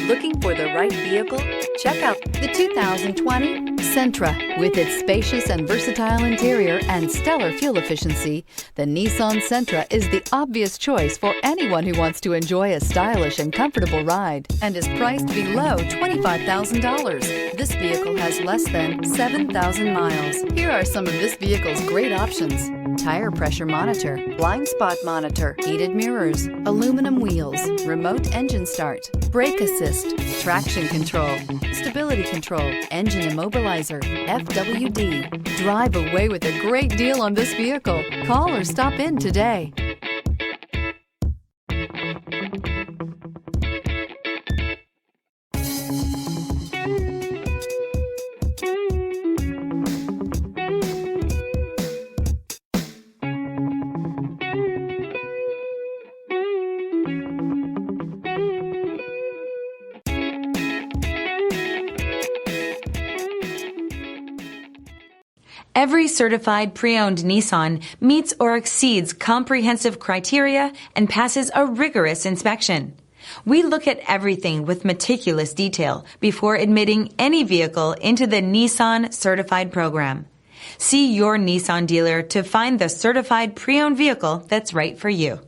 Looking for the right vehicle? Check out the 2020 Sentra. With its spacious and versatile interior and stellar fuel efficiency, the Nissan Sentra is the obvious choice for anyone who wants to enjoy a stylish and comfortable ride and is priced below $25,000. This vehicle has less than 7,000 miles. Here are some of this vehicle's great options: tire pressure monitor, blind spot monitor, heated mirrors, aluminum wheels, remote engine start, brake assist, traction control, stability control, engine immobilizer, FWD. Drive away with a great deal on this vehicle. Call or stop in today. Every certified pre-owned Nissan meets or exceeds comprehensive criteria and passes a rigorous inspection. We look at everything with meticulous detail before admitting any vehicle into the Nissan Certified program. See your Nissan dealer to find the certified pre-owned vehicle that's right for you.